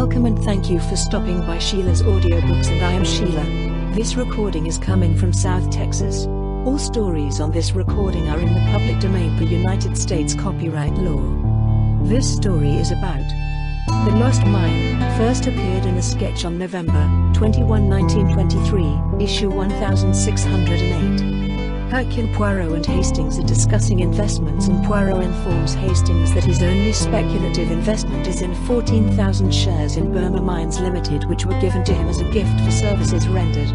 Welcome and thank you for stopping by Sheila's Audiobooks, and I am Sheila. This recording is coming from South Texas. All stories on this recording are in the public domain per United States copyright law. This story is about The Lost Mine. First appeared in a sketch on November 21, 1923, issue 1608. Hercule Poirot and Hastings are discussing investments, and Poirot informs Hastings that his only speculative investment is in 14,000 shares in Burma Mines Ltd, which were given to him as a gift for services rendered.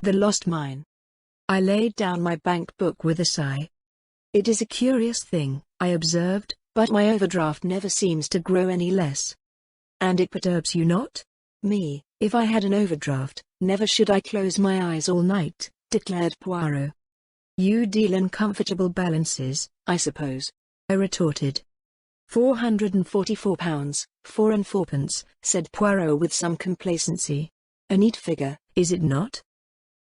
The Lost Mine. I laid down my bank book with a sigh. It is a curious thing, I observed, but my overdraft never seems to grow any less. And it perturbs you not? Me, if I had an overdraft, never should I close my eyes all night, declared Poirot. You deal in comfortable balances, I suppose, I retorted. £444, 4 and 4pence, said Poirot with some complacency. A neat figure, is it not?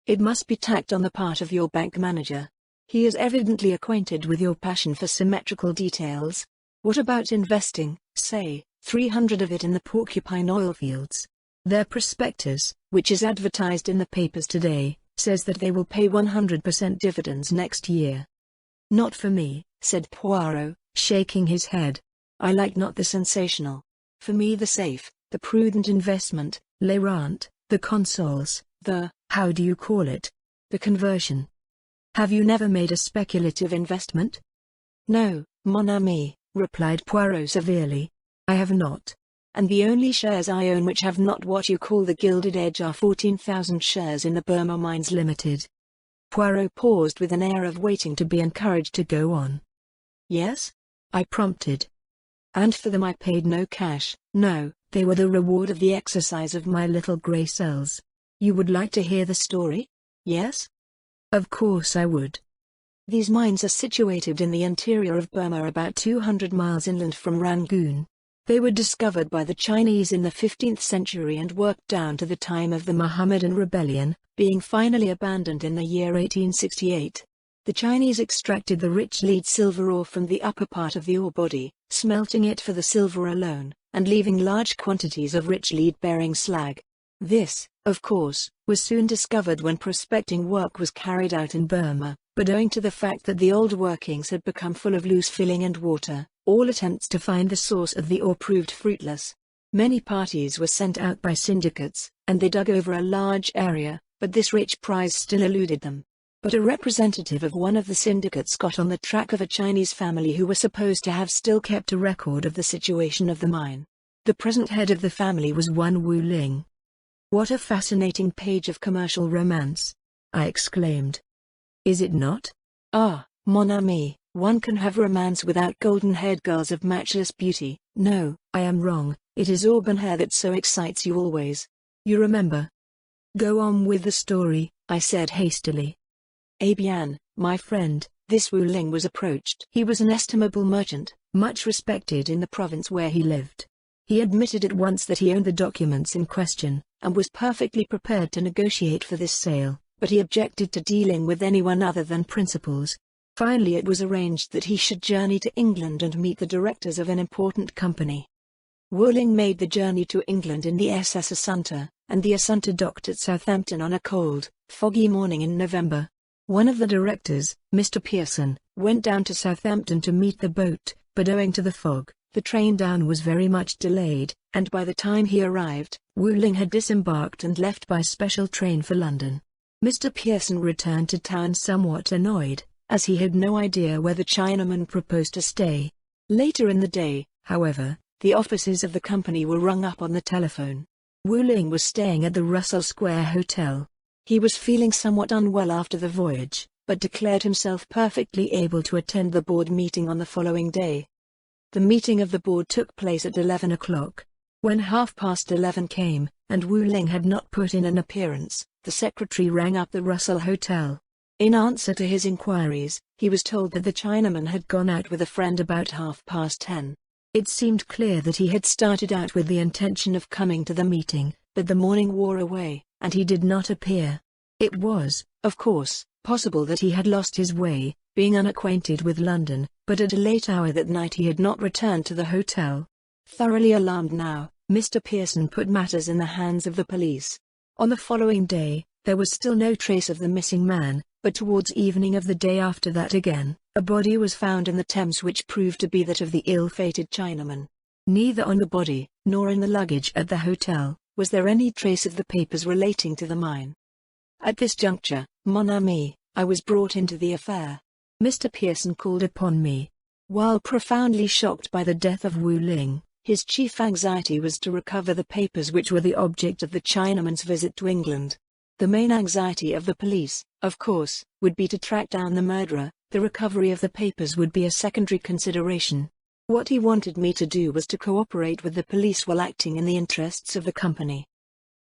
It must be tact on the part of your bank manager. He is evidently acquainted with your passion for symmetrical details. What about investing, say, 300 of it in the Porcupine oil fields? Their prospectus, which is advertised in the papers today, says that they will pay 100% dividends next year. Not for me, said Poirot, shaking his head. I like not the sensational. For me the safe, the prudent investment, les rentes, the consols, the, how do you call it? The conversion. Have you never made a speculative investment? No, mon ami, replied Poirot severely. I have not. And the only shares I own which have not what you call the gilded edge are 14,000 shares in the Burma Mines Ltd. Poirot paused with an air of waiting to be encouraged to go on. Yes? I prompted. And for them I paid no cash. No, they were the reward of the exercise of my little grey cells. You would like to hear the story? Yes? Of course I would. These mines are situated in the interior of Burma, about 200 miles inland from Rangoon. They were discovered by the Chinese in the 15th century and worked down to the time of the Mohammedan rebellion, being finally abandoned in the year 1868. The Chinese extracted the rich lead silver ore from the upper part of the ore body, smelting it for the silver alone, and leaving large quantities of rich lead-bearing slag. This, of course, was soon discovered when prospecting work was carried out in Burma, but owing to the fact that the old workings had become full of loose filling and water, all attempts to find the source of the ore proved fruitless. Many parties were sent out by syndicates, and they dug over a large area, but this rich prize still eluded them. But a representative of one of the syndicates got on the track of a Chinese family who were supposed to have still kept a record of the situation of the mine. The present head of the family was one Wu Ling. What a fascinating page of commercial romance! I exclaimed. Is it not? Ah, mon ami, one can have romance without golden-haired girls of matchless beauty. No, I am wrong, it is auburn hair that so excites you always. You remember. Go on with the story, I said hastily. Eh bien, my friend, this Wu Ling was approached. He was an estimable merchant, much respected in the province where he lived. He admitted at once that he owned the documents in question, and was perfectly prepared to negotiate for this sale, but he objected to dealing with anyone other than principals. Finally it was arranged that he should journey to England and meet the directors of an important company. Wu Ling made the journey to England in the SS Assunta, and the Assunta docked at Southampton on a cold, foggy morning in November. One of the directors, Mr. Pearson, went down to Southampton to meet the boat, but owing to the fog, the train down was very much delayed, and by the time he arrived, Wu Ling had disembarked and left by special train for London. Mr. Pearson returned to town somewhat annoyed, as he had no idea where the Chinaman proposed to stay. Later in the day, however, the offices of the company were rung up on the telephone. Wu Ling was staying at the Russell Square Hotel. He was feeling somewhat unwell after the voyage, but declared himself perfectly able to attend the board meeting on the following day. The meeting of the board took place at 11 o'clock. When 11:30 came, and Wu Ling had not put in an appearance, the secretary rang up the Russell Hotel. In answer to his inquiries, he was told that the Chinaman had gone out with a friend about 10:30. It seemed clear that he had started out with the intention of coming to the meeting, but the morning wore away, and he did not appear. It was, of course, possible that he had lost his way, being unacquainted with London, but at a late hour that night he had not returned to the hotel. Thoroughly alarmed now, Mr. Pearson put matters in the hands of the police. On the following day, there was still no trace of the missing man, but towards evening of the day after that again, a body was found in the Thames which proved to be that of the ill-fated Chinaman. Neither on the body, nor in the luggage at the hotel, was there any trace of the papers relating to the mine. At this juncture, mon ami, I was brought into the affair. Mr. Pearson called upon me. While profoundly shocked by the death of Wu Ling, his chief anxiety was to recover the papers which were the object of the Chinaman's visit to England. The main anxiety of the police, of course, would be to track down the murderer. The recovery of the papers would be a secondary consideration. What he wanted me to do was to cooperate with the police while acting in the interests of the company.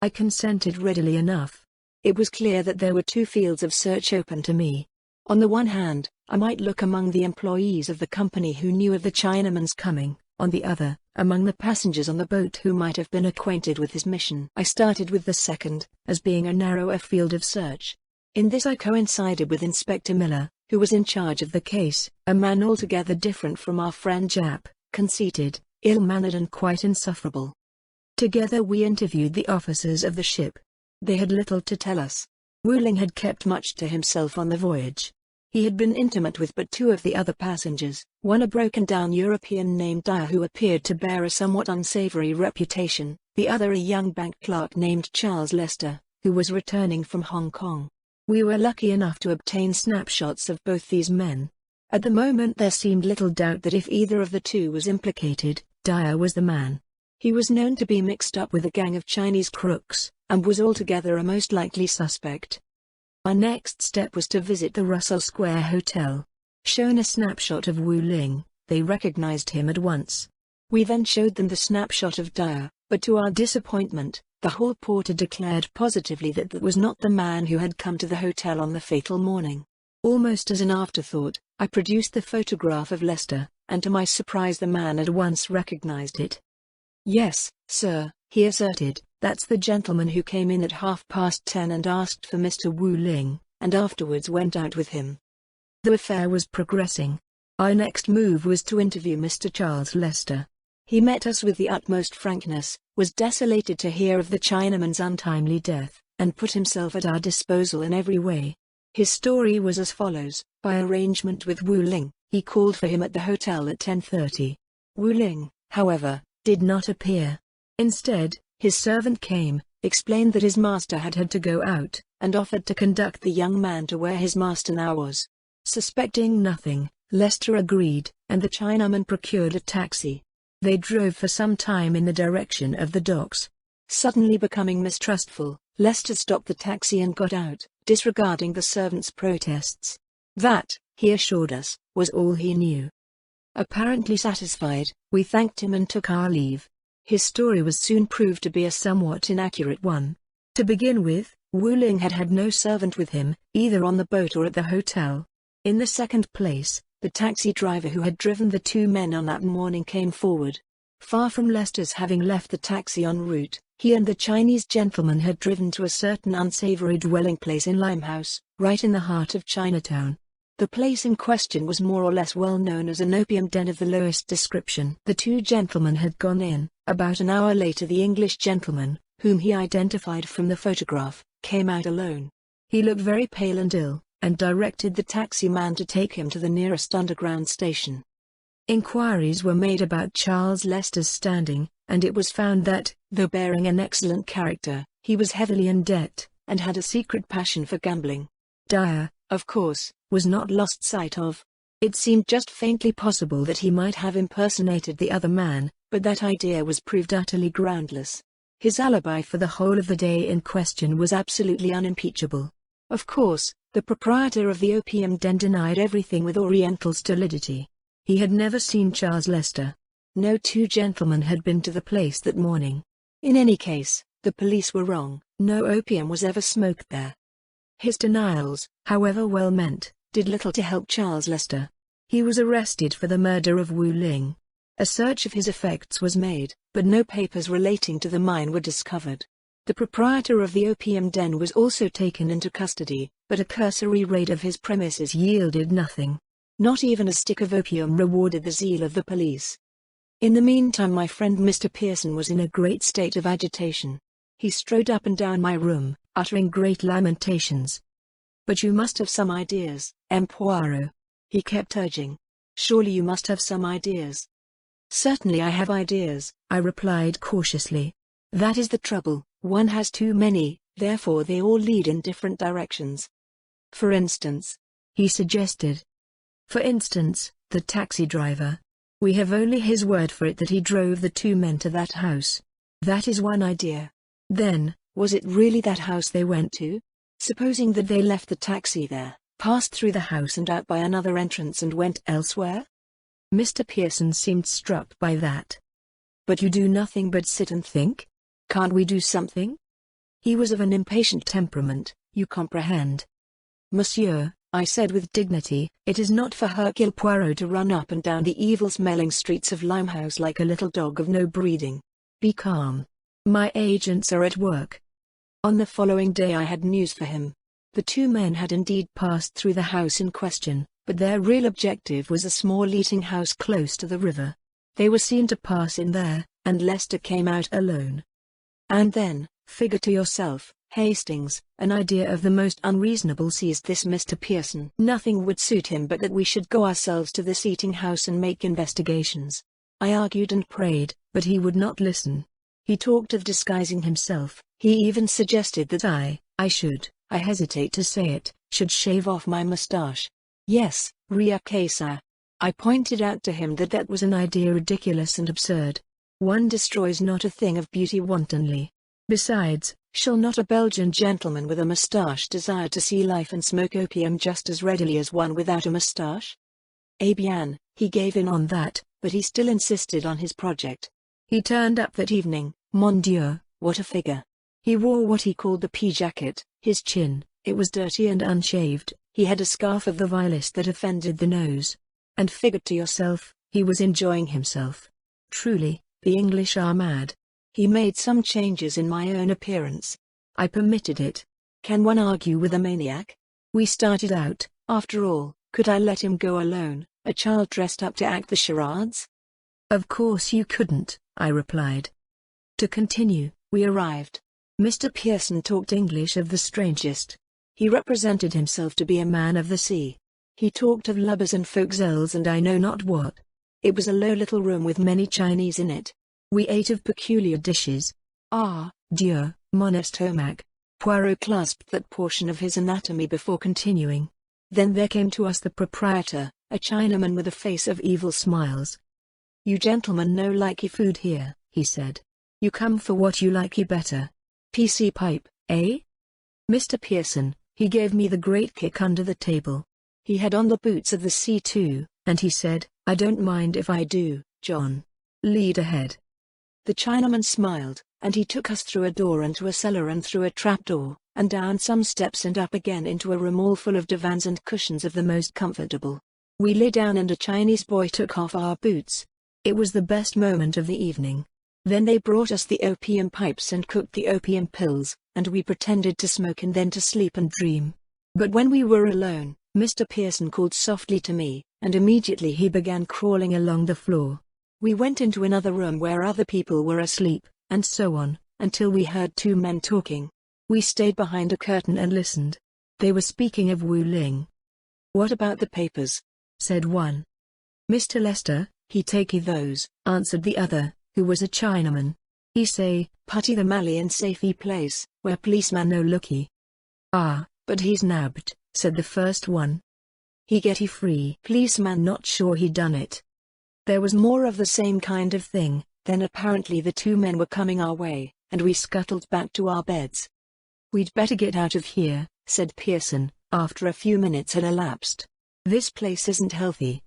I consented readily enough. It was clear that there were two fields of search open to me. On the one hand, I might look among the employees of the company who knew of the Chinaman's coming, on the other, among the passengers on the boat who might have been acquainted with his mission. I started with the second, as being a narrower field of search. In this I coincided with Inspector Miller, who was in charge of the case, a man altogether different from our friend Jap, conceited, ill-mannered and quite insufferable. Together we interviewed the officers of the ship. They had little to tell us. Wu Ling had kept much to himself on the voyage. He had been intimate with but two of the other passengers, one a broken-down European named Dyer who appeared to bear a somewhat unsavory reputation, the other a young bank clerk named Charles Lester, who was returning from Hong Kong. We were lucky enough to obtain snapshots of both these men. At the moment there seemed little doubt that if either of the two was implicated, Dyer was the man. He was known to be mixed up with a gang of Chinese crooks, and was altogether a most likely suspect. Our next step was to visit the Russell Square Hotel. Shown a snapshot of Wu Ling, they recognized him at once. We then showed them the snapshot of Dyer, but to our disappointment, the hall porter declared positively that that was not the man who had come to the hotel on the fatal morning. Almost as an afterthought, I produced the photograph of Lester, and to my surprise the man at once recognized it. "Yes, sir," he asserted, "that's the gentleman who came in at 10:30 and asked for Mr. Wu Ling, and afterwards went out with him." The affair was progressing. Our next move was to interview Mr. Charles Lester. He met us with the utmost frankness, was desolated to hear of the Chinaman's untimely death, and put himself at our disposal in every way. His story was as follows: by arrangement with Wu Ling, he called for him at the hotel at 10:30. Wu Ling, however, did not appear. Instead, his servant came, explained that his master had had to go out, and offered to conduct the young man to where his master now was. Suspecting nothing, Lester agreed, and the Chinaman procured a taxi. They drove for some time in the direction of the docks. Suddenly becoming mistrustful, Lester stopped the taxi and got out, disregarding the servant's protests. That, he assured us, was all he knew. Apparently satisfied, we thanked him and took our leave. His story was soon proved to be a somewhat inaccurate one. To begin with, Wu Ling had had no servant with him, either on the boat or at the hotel. In the second place, the taxi driver who had driven the two men on that morning came forward. Far from Lester's having left the taxi en route, he and the Chinese gentleman had driven to a certain unsavory dwelling place in Limehouse, right in the heart of Chinatown. The place in question was more or less well known as an opium den of the lowest description. The two gentlemen had gone in. About an hour later the English gentleman, whom he identified from the photograph, came out alone. He looked very pale and ill, and directed the taxi-man to take him to the nearest underground station. Inquiries were made about Charles Lester's standing, and it was found that, though bearing an excellent character, he was heavily in debt, and had a secret passion for gambling. Dyer, of course, was not lost sight of. It seemed just faintly possible that he might have impersonated the other man, but that idea was proved utterly groundless. His alibi for the whole of the day in question was absolutely unimpeachable. Of course, the proprietor of the opium den denied everything with oriental stolidity. He had never seen Charles Lester. No two gentlemen had been to the place that morning. In any case, the police were wrong. No opium was ever smoked there. His denials, however well meant, did little to help Charles Lester. He was arrested for the murder of Wu Ling. A search of his effects was made, but no papers relating to the mine were discovered. The proprietor of the opium den was also taken into custody, but a cursory raid of his premises yielded nothing. Not even a stick of opium rewarded the zeal of the police. In the meantime my friend Mr. Pearson was in a great state of agitation. He strode up and down my room, uttering great lamentations. "But you must have some ideas, M. Poirot," he kept urging. "Surely you must have some ideas." "Certainly I have ideas," I replied cautiously. "That is the trouble, one has too many, therefore they all lead in different directions." "For instance," he suggested. "For instance, the taxi driver. We have only his word for it that he drove the two men to that house. That is one idea. Then, was it really that house they went to? Supposing that they left the taxi there, passed through the house and out by another entrance and went elsewhere?" Mr. Pearson seemed struck by that. "But you do nothing but sit and think? Can't we do something?" He was of an impatient temperament, you comprehend. "Monsieur," I said with dignity, "it is not for Hercule Poirot to run up and down the evil-smelling streets of Limehouse like a little dog of no breeding. Be calm. My agents are at work." On the following day I had news for him. The two men had indeed passed through the house in question, but their real objective was a small eating house close to the river. They were seen to pass in there, and Lester came out alone. And then, figure to yourself, Hastings, an idea of the most unreasonable seized this Mr. Pearson. Nothing would suit him but that we should go ourselves to this eating house and make investigations. I argued and prayed, but he would not listen. He talked of disguising himself. He even suggested that I hesitate to say it, should shave off my moustache. Yes, Ria Kesa. I pointed out to him that that was an idea ridiculous and absurd. One destroys not a thing of beauty wantonly. Besides, shall not a Belgian gentleman with a moustache desire to see life and smoke opium just as readily as one without a moustache? Eh bien, he gave in on that, but he still insisted on his project. He turned up that evening. Mon Dieu, what a figure! He wore what he called the pea jacket, his chin, it was dirty and unshaved, he had a scarf of the vilest that offended the nose. And figure to yourself, he was enjoying himself. Truly, the English are mad. He made some changes in my own appearance. I permitted it. Can one argue with a maniac? We started out. After all, could I let him go alone, a child dressed up to act the charades? Of course you couldn't, I replied. To continue, we arrived. Mr. Pearson talked English of the strangest. He represented himself to be a man of the sea. He talked of lubbers and forecastles and I know not what. It was a low little room with many Chinese in it. We ate of peculiar dishes. Ah, Dieu, mon estomac. Poirot clasped that portion of his anatomy before continuing. Then there came to us the proprietor, a Chinaman with a face of evil smiles. "You gentlemen no likey food here," he said. "You come for what you likey better. PC pipe, eh?" Mr. Pearson, he gave me the great kick under the table. He had on the boots of the sea too, and he said, "I don't mind if I do, John. Lead ahead." The Chinaman smiled, and he took us through a door into a cellar and through a trapdoor, and down some steps and up again into a room all full of divans and cushions of the most comfortable. We lay down and a Chinese boy took off our boots. It was the best moment of the evening. Then they brought us the opium pipes and cooked the opium pills, and we pretended to smoke and then to sleep and dream. But when we were alone, Mr. Pearson called softly to me, and immediately he began crawling along the floor. We went into another room where other people were asleep, and so on, until we heard two men talking. We stayed behind a curtain and listened. They were speaking of Wu Ling. "What about the papers?" said one. "Mr. Lester, he takey those," answered the other, who was a Chinaman. "He say, putty the mally in safety place, where policeman no looky." "Ah, but he's nabbed," said the first one. "He getty free. Policeman not sure he done it." There was more of the same kind of thing. Then apparently the two men were coming our way, and we scuttled back to our beds. "We'd better get out of here," said Pearson, after a few minutes had elapsed. "This place isn't healthy."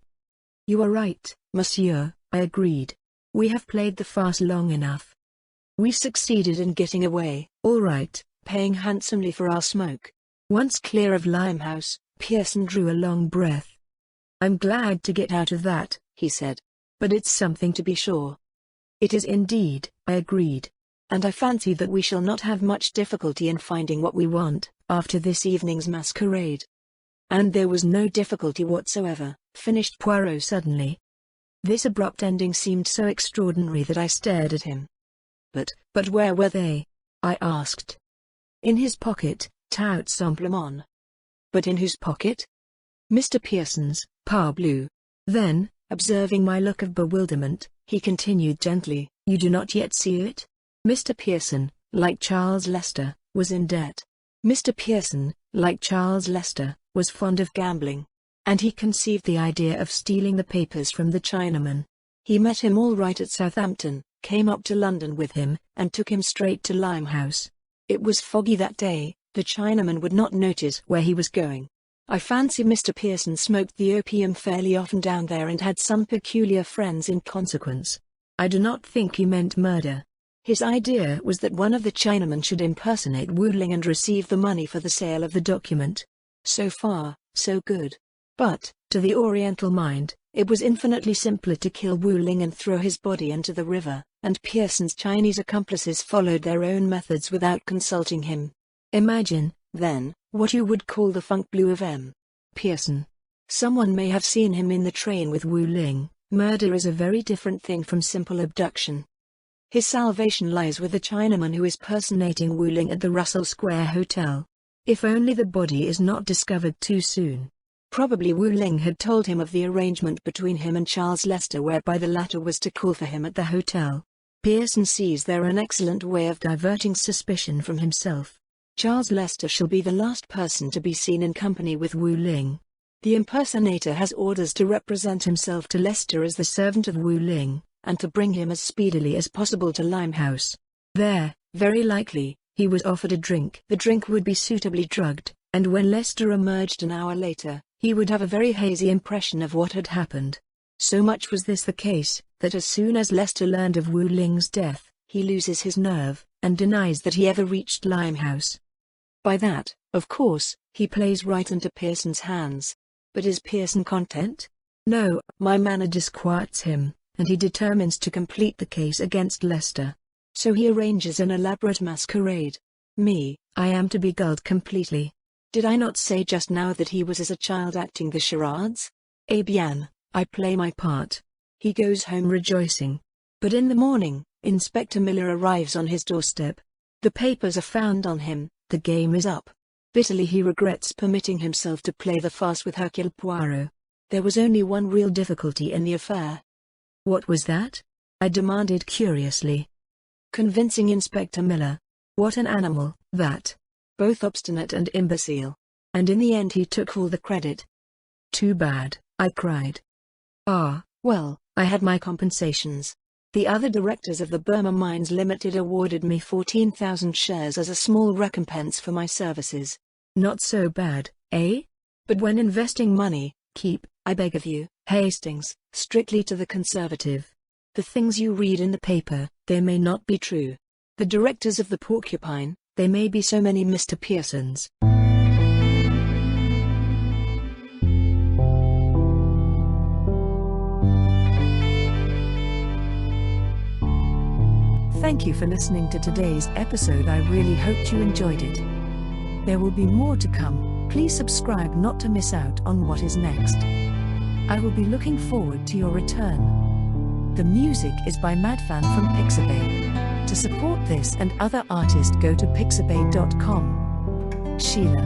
"You are right, monsieur," I agreed. "We have played the farce long enough. We succeeded in getting away, all right, paying handsomely for our smoke. Once clear of Limehouse, Pearson drew a long breath. "I'm glad to get out of that," he said. "But it's something to be sure." "It is indeed," I agreed. "And I fancy that we shall not have much difficulty in finding what we want, after this evening's masquerade." "And there was no difficulty whatsoever," finished Poirot suddenly. This abrupt ending seemed so extraordinary that I stared at him. But where were they?" I asked. "In his pocket, tout simplement." "But in whose pocket?" "Mr. Pearson's, parbleu." Then, observing my look of bewilderment, he continued gently, "You do not yet see it? Mr. Pearson, like Charles Lester, was in debt. Mr. Pearson, like Charles Lester, was fond of gambling. And he conceived the idea of stealing the papers from the Chinaman. He met him all right at Southampton, came up to London with him, and took him straight to Limehouse. It was foggy that day, the Chinaman would not notice where he was going. I fancy Mr. Pearson smoked the opium fairly often down there and had some peculiar friends in consequence. I do not think he meant murder. His idea was that one of the Chinamen should impersonate Wu Ling and receive the money for the sale of the document. So far, so good. But, to the Oriental mind, it was infinitely simpler to kill Wu Ling and throw his body into the river, and Pearson's Chinese accomplices followed their own methods without consulting him. Imagine, then, what you would call the funk blue of M. Pearson. Someone may have seen him in the train with Wu Ling. Murder is a very different thing from simple abduction. His salvation lies with the Chinaman who is personating Wu Ling at the Russell Square Hotel. If only the body is not discovered too soon. Probably Wu Ling had told him of the arrangement between him and Charles Lester whereby the latter was to call for him at the hotel. Pearson sees there an excellent way of diverting suspicion from himself. Charles Lester shall be the last person to be seen in company with Wu Ling. The impersonator has orders to represent himself to Lester as the servant of Wu Ling, and to bring him as speedily as possible to Limehouse. There, very likely, he was offered a drink. The drink would be suitably drugged, and when Lester emerged an hour later, he would have a very hazy impression of what had happened. So much was this the case, that as soon as Lester learned of Wu Ling's death, he loses his nerve, and denies that he ever reached Limehouse. By that, of course, he plays right into Pearson's hands. But is Pearson content? No, my manner disquiets him, and he determines to complete the case against Lester. So he arranges an elaborate masquerade. I am to be gulled completely. Did I not say just now that he was as a child acting the charades? Eh bien, I play my part. He goes home rejoicing. But in the morning, Inspector Miller arrives on his doorstep. The papers are found on him, the game is up. Bitterly he regrets permitting himself to play the farce with Hercule Poirot. There was only one real difficulty in the affair. What was that? I demanded curiously. Convincing Inspector Miller. What an animal, that. Both obstinate and imbecile. And in the end he took all the credit. Too bad, I cried. Ah, well, I had my compensations. The other directors of the Burma Mines Ltd awarded me 14,000 shares as a small recompense for my services. Not so bad, eh? But when investing money, keep, I beg of you, Hastings, strictly to the conservative. The things you read in the paper, they may not be true. The directors of the Porcupine, they may be so many Mr. Pearsons. Thank you for listening to today's episode. I really hoped you enjoyed it. There will be more to come. Please subscribe not to miss out on what is next. I will be looking forward to your return. The music is by Madfan from Pixabay. To support this and other artists, go to pixabay.com. Sheila.